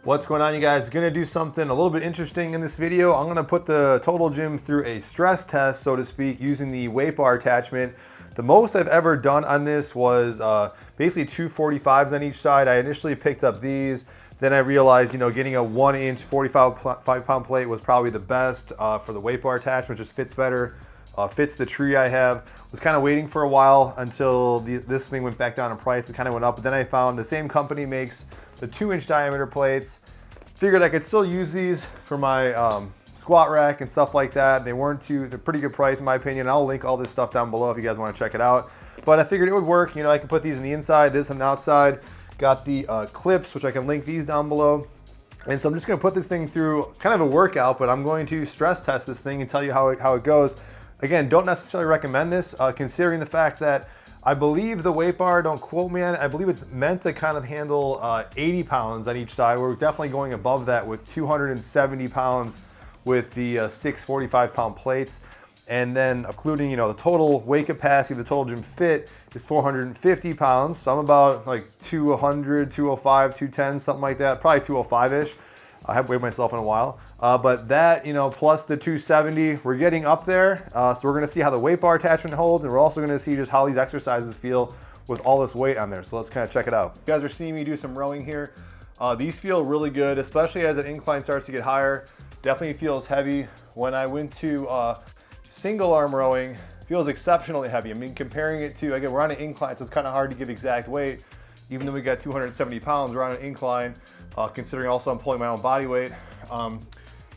What's going on, you guys? Gonna do something a little bit interesting in this video. I'm gonna put the Total Gym through a stress test, so to speak, using the weight bar attachment. The most I've ever done on this was basically 245s on each side. I initially picked up these, then I realized, getting a 1-inch 45-pound plate was probably the best for the weight bar attachment. Just fits better, fits the tree I have. Was kind of waiting for a while until this thing went back down in price. It kind of went up, but then I found the same company makes the 2-inch diameter plates. Figured I could still use these for my squat rack and stuff like that. They're pretty good price in my opinion. I'll link all this stuff down below if you guys want to check it out. But I figured it would work. I can put these on the inside, this on the outside. Got the clips, which I can link these down below. And so I'm just gonna put this thing through kind of a workout, but I'm going to stress test this thing and tell you how it goes. Again, don't necessarily recommend this, considering the fact that I believe the weight bar, don't quote me on it, I believe it's meant to kind of handle 80 pounds on each side. We're definitely going above that with 270 pounds with the 6 45-pound plates. And then including, the total weight capacity of the Total Gym Fit is 450 pounds. So I'm about like 200, 205, 210, something like that, probably 205-ish. I haven't weighed myself in a while. But that, plus the 270, we're getting up there. So we're gonna see how the weight bar attachment holds, and we're also gonna see just how these exercises feel with all this weight on there. So let's kind of check it out. You guys are seeing me do some rowing here. These feel really good, especially as an incline starts to get higher. Definitely feels heavy. When I went to single arm rowing, feels exceptionally heavy. I mean, comparing it to, again, we're on an incline, so it's kind of hard to give exact weight. Even though we got 270 pounds, we're on an incline, considering also I'm pulling my own body weight.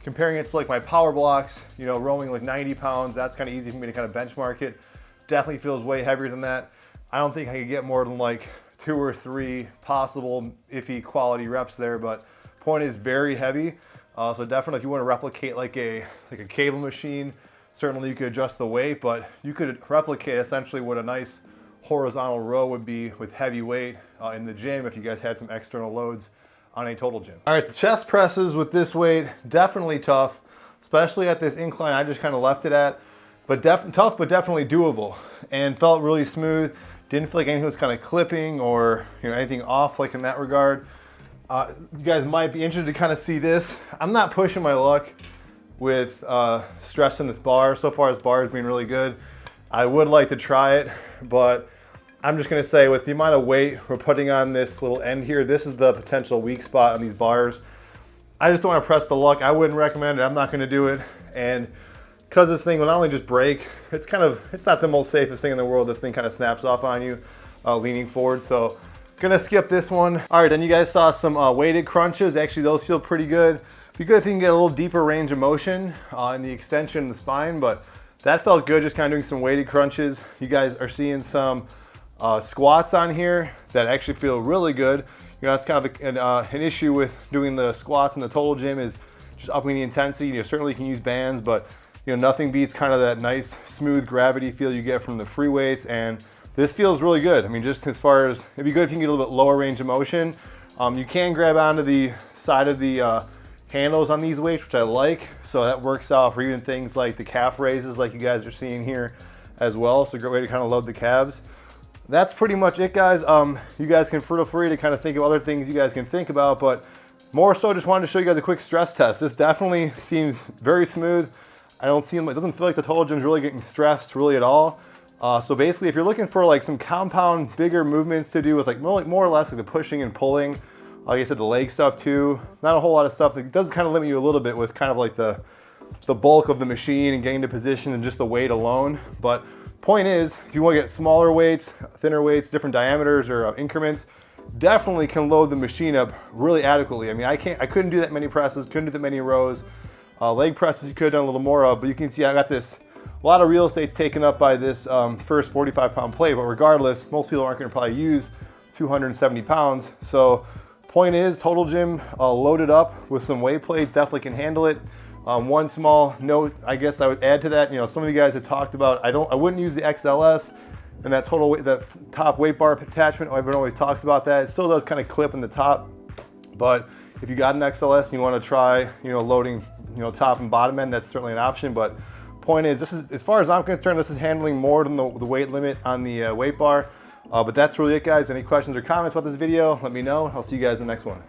Comparing it to like my power blocks, rowing like 90 pounds, that's kind of easy for me to kind of benchmark it. Definitely feels way heavier than that. I don't think I could get more than like 2 or 3 possible iffy quality reps there, but point is very heavy. So definitely if you want to replicate like a cable machine, certainly you could adjust the weight, but you could replicate essentially what a nice horizontal row would be with heavy weight in the gym if you guys had some external loads on a Total Gym. All right, the chest presses with this weight, definitely tough, especially at this incline I just kind of left it at, but tough, but definitely doable, and felt really smooth. Didn't feel like anything was kind of clipping or anything off like in that regard. You guys might be interested to kind of see this. I'm not pushing my luck with stressing this bar. So far this bar has been really good. I would like to try it, but I'm just gonna say with the amount of weight we're putting on this little end here, this is the potential weak spot on these bars. I just don't wanna press the luck. I wouldn't recommend it, I'm not gonna do it. And because this thing will not only just break, it's not the most safest thing in the world. This thing kind of snaps off on you leaning forward. So gonna skip this one. All right, then you guys saw some weighted crunches. Actually, those feel pretty good. Be good if you can get a little deeper range of motion in the extension of the spine, but that felt good, just kind of doing some weighted crunches. You guys are seeing some squats on here that actually feel really good. That's kind of an issue with doing the squats in the Total Gym is just upping the intensity. You certainly can use bands, but nothing beats kind of that nice smooth gravity feel you get from the free weights, and this feels really good. I mean, just as far as, it'd be good if you can get a little bit lower range of motion. You can grab onto the side of the handles on these weights, which I like, so that works out for even things like the calf raises like you guys are seeing here as well. So a great way to kind of load the calves. That's pretty much it, guys. You guys can feel free to kind of think of other things you guys can think about, but more so just wanted to show you guys a quick stress test. This definitely seems very smooth. It doesn't feel like the Total Gym's really getting stressed really at all. So basically if you're looking for like some compound bigger movements to do with like more or less like the pushing and pulling, like I said, the leg stuff too, not a whole lot of stuff. It does kind of limit you a little bit with kind of like the bulk of the machine and getting to position and just the weight alone. But point is, if you want to get smaller weights, thinner weights, different diameters or increments, definitely can load the machine up really adequately. I mean, I couldn't do that many presses, couldn't do that many rows. Leg presses you could have done a little more of, but you can see I got a lot of real estate's taken up by this first 45-pound plate, but regardless, most people aren't gonna probably use 270 pounds. So point is, Total Gym loaded up with some weight plates, definitely can handle it. One small note, I guess I would add to that, some of you guys have talked about, I wouldn't use the XLS and that top weight bar attachment. Everyone always talks about that. It still does kind of clip in the top, but if you got an XLS and you want to try, loading, top and bottom end, that's certainly an option. But point is, this is, as far as I'm concerned, this is handling more than the weight limit on the weight bar. But that's really it, guys. Any questions or comments about this video, let me know. I'll see you guys in the next one.